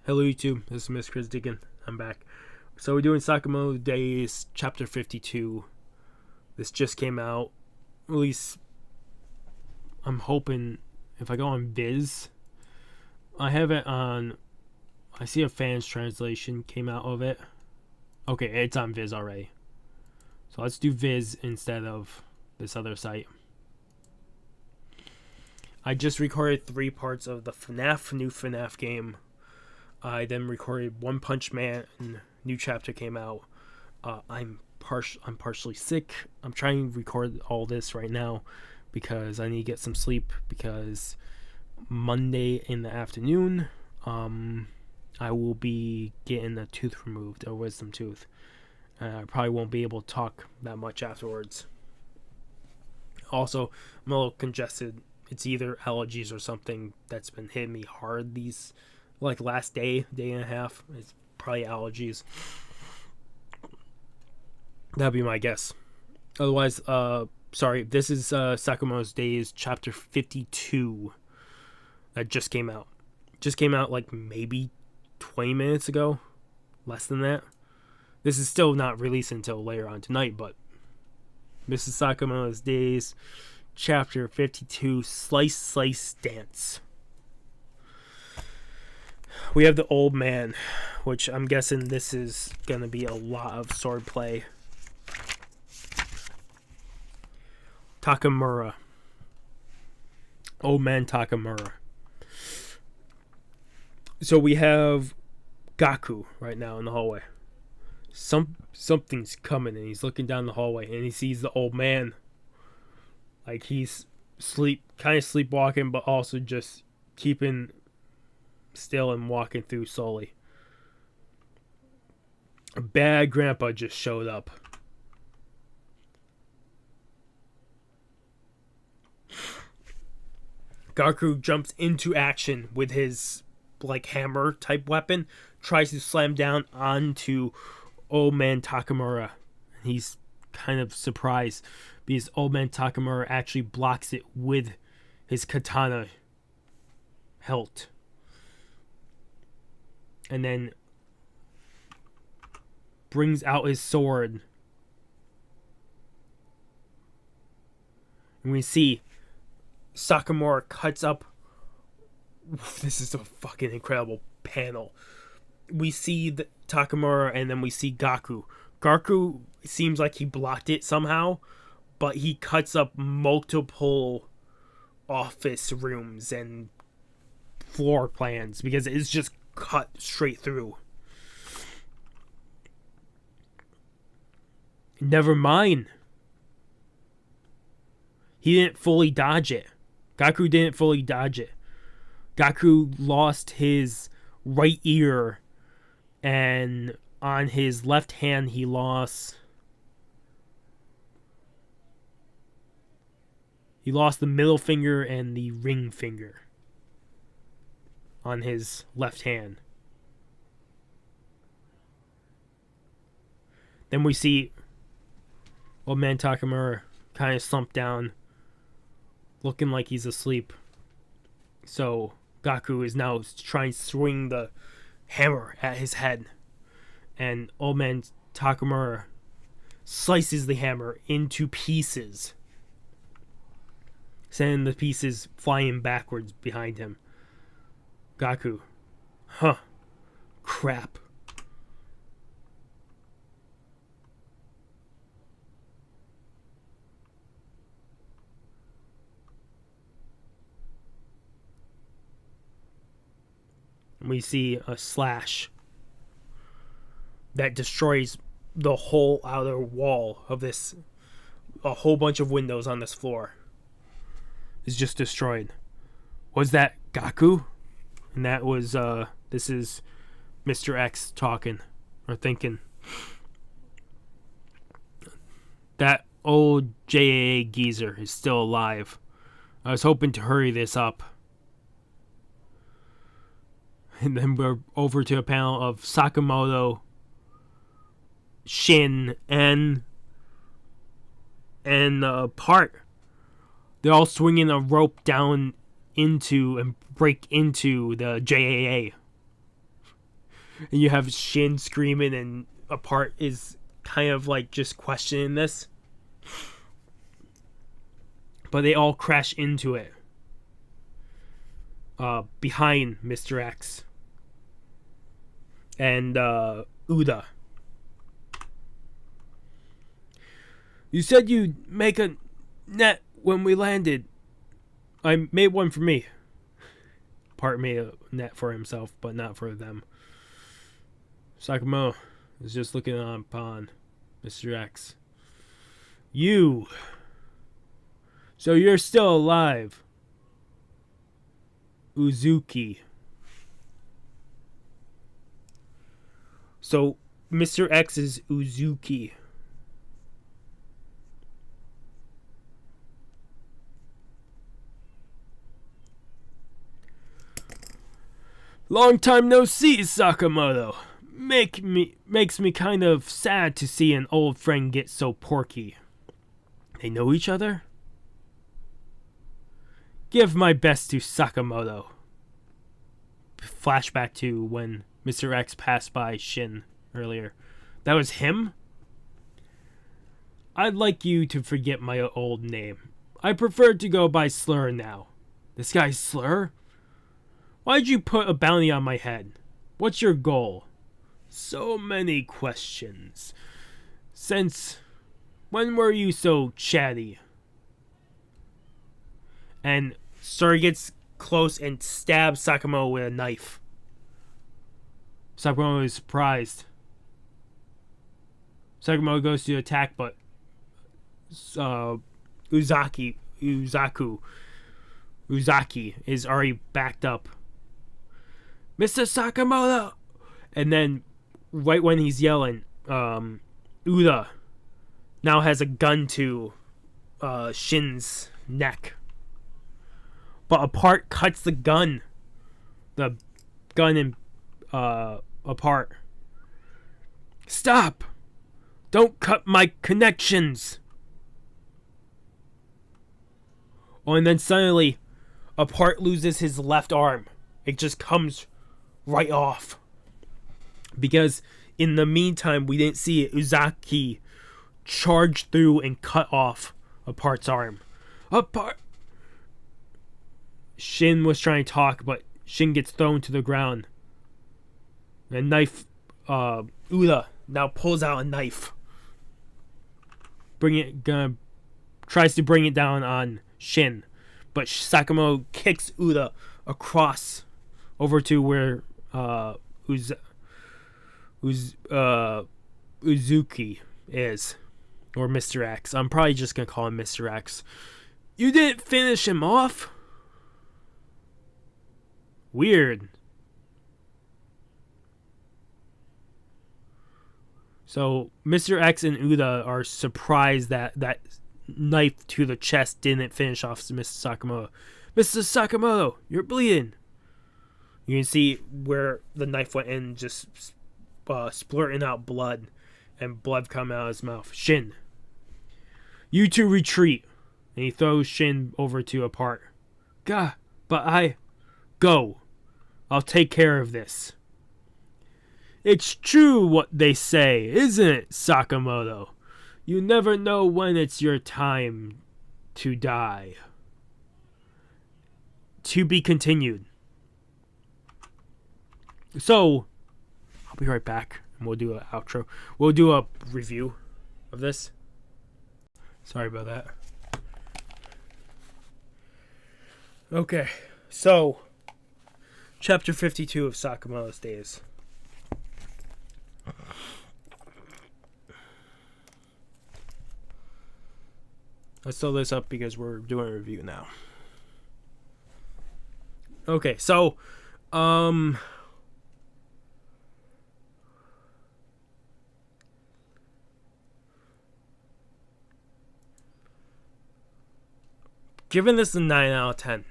Hello YouTube, this is Miss Chris Deacon. I'm back. So we're doing Sakamoto Days Chapter 52. This just came out. At least I'm hoping if I go on Viz, I have it on. I see a fan's translation came out of it. Okay, it's on Viz already. So let's do Viz instead of this other site. I just recorded 3 parts of the new FNAF game. I then recorded One Punch Man, and new chapter came out. I'm partially sick. I'm trying to record all this right now because I need to get some sleep, because Monday in the afternoon I will be getting a tooth removed, a wisdom tooth. I probably won't be able to talk that much afterwards. Also, I'm a little congested. It's either allergies or something that's been hitting me hard these last day and a half. It's probably allergies. That'd be my guess. Otherwise, sorry, this is Sakamoto's Days Chapter 52 that just came out. Just came out like maybe 20 minutes ago. Less than that. This is still not released until later on tonight, but this is Sakamoto's Days Chapter 52, Slice Dance. We have the old man, which I'm guessing this is going to be a lot of swordplay. Takamura. Old man Takamura. So we have Gaku right now in the hallway. Something's coming, and he's looking down the hallway, and he sees the old man. Like he's kind of sleepwalking, but also just keeping still and walking through slowly. A bad grandpa just showed up. Gaku jumps into action with his hammer type weapon, tries to slam down onto old man Takamura. He's kind of surprised because old man Takamura actually blocks it with his katana hilt. And then brings out his sword. And we see Sakamoto cuts up. This is a fucking incredible panel. We see the Takamura, and then we see Gaku. Gaku seems like he blocked it somehow, but he cuts up multiple office rooms and floor plans because it's just cut straight through. Never mind. He didn't fully dodge it. Gaku didn't fully dodge it. Gaku lost his right ear, and on his left hand he lost the middle finger and the ring finger on his left hand. Then we see old man Takamura kind of slumped down, looking like he's asleep. So Gaku is now trying to swing the hammer at his head, and old man Takamura slices the hammer into pieces, sending the pieces flying backwards behind him. Gaku. Crap. We see a slash that destroys the whole outer wall of this. A whole bunch of windows on this floor is just destroyed. Was that Gaku? And that was, this is Mr. X talking, or thinking. That old JAA geezer is still alive. I was hoping to hurry this up. And then we're over to a panel of Sakamoto, Shin, and part they're all swinging a rope down into and break into the JAA. And you have Shin screaming, and a part is kind of like just questioning this. But they all crash into it. Behind Mr. X. And Uda. You said you'd make a net when we landed. I made one for me. Part made a net for himself, but not for them. Sakamoto is just looking upon Mr. X. You. So you're still alive. Uzuki. So Mr. X is Uzuki. Long time no see, Sakamoto. Makes me kind of sad to see an old friend get so porky. They know each other? Give my best to Sakamoto. Flashback to when Mr. X passed by Shin earlier. That was him? I'd like you to forget my old name. I prefer to go by Slur now. This guy's Slur? Why'd you put a bounty on my head? What's your goal? So many questions. Since when were you so chatty? And Slur gets close and stabs Sakamoto with a knife. Sakamoto is surprised. Sakamoto goes to attack, but Uzaki is already backed up. Mr. Sakamoto! And then, right when he's yelling, Uda now has a gun to Shin's neck. But a part cuts the gun in apart. Stop! Don't cut my connections! Oh, and then suddenly, a part loses his left arm. It just comes right off. Because in the meantime, we didn't see it. Uzaki charged through and cut off a part's arm. A part. Shin was trying to talk, but Shin gets thrown to the ground. A knife. Uda now pulls out a knife. Tries to bring it down on Shin, but Sakamoto kicks Uda across over to where Uzuki is, or Mr. X. I'm probably just gonna call him Mr. X. You didn't finish him off? Weird. So Mr. X and Uda are surprised that that knife to the chest didn't finish off Mr. Sakamoto. Mr. Sakamoto, you're bleeding. You can see where the knife went in, just splurting out blood, and blood coming out of his mouth. Shin, you two retreat. And he throws Shin over to a part. Gah, but go. I'll take care of this. It's true what they say, isn't it, Sakamoto? You never know when it's your time to die. To be continued. So, I'll be right back, and we'll do an outro. We'll do a review of this. Sorry about that. Okay, so, Chapter 52 of Sakamoto's Days. Let's throw this up because we're doing a review now. Okay, so, giving this a 9 out of 10.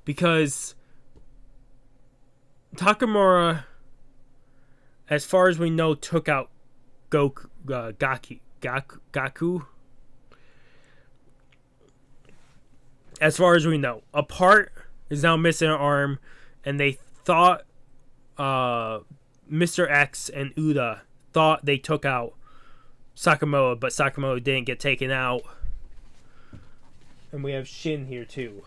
Because Takamura, as far as we know, took out Gaku. as far as we know. A part is now missing an arm, and they thought Mr. X and Uda thought they took out Sakamoto, but Sakamoto didn't get taken out. And we have Shin here too.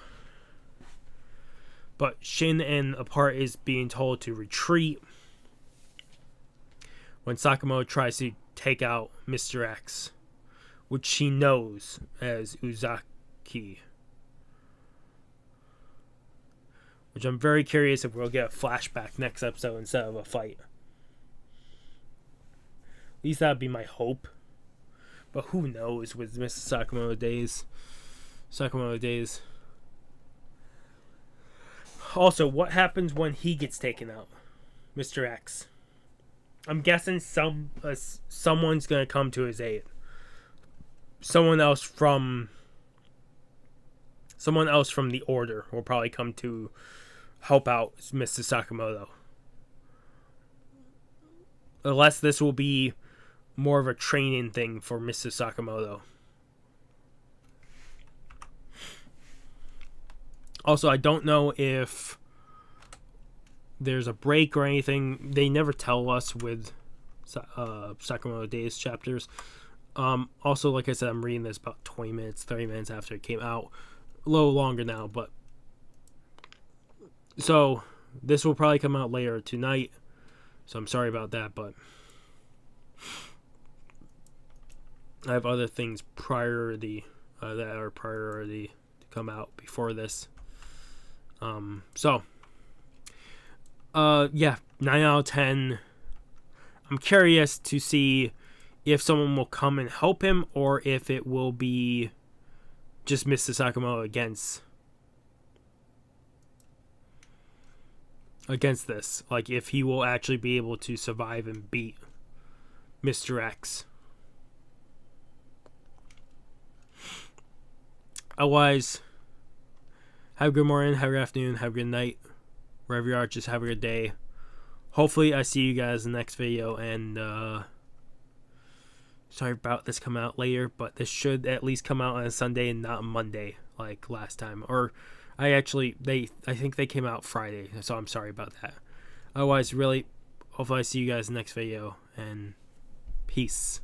But Shin and a part is being told to retreat when Sakamoto tries to take out Mr. X, which she knows as Uzaki. Which I'm very curious if we'll get a flashback next episode instead of a fight. At least that would be my hope. But who knows with Mr. Sakamoto days. Also, what happens when he gets taken out? Mr. X. I'm guessing someone's going to come to his aid. Someone else from the Order will probably come to help out Mr. Sakamoto. Unless this will be more of a training thing for Mr. Sakamoto. Also, I don't know if there's a break or anything. They never tell us with Sakamoto Days chapters. Also, like I said, I'm reading this about 20 minutes, 30 minutes after it came out. A little longer now, but... So, this will probably come out later tonight. So, I'm sorry about that, but... I have other things that are priority to come out before this. 9 out of 10. I'm curious to see if someone will come and help him, or if it will be just Mr. Sakamoto against this. Like, if he will actually be able to survive and beat Mr. X. Otherwise, have a good morning, have a good afternoon, have a good night. Wherever you are, just have a good day. Hopefully, I see you guys in the next video. And sorry about this coming out later, but this should at least come out on a Sunday and not a Monday like last time. Or I think they came out Friday, so I'm sorry about that. Otherwise, really, hopefully I see you guys in the next video. And peace.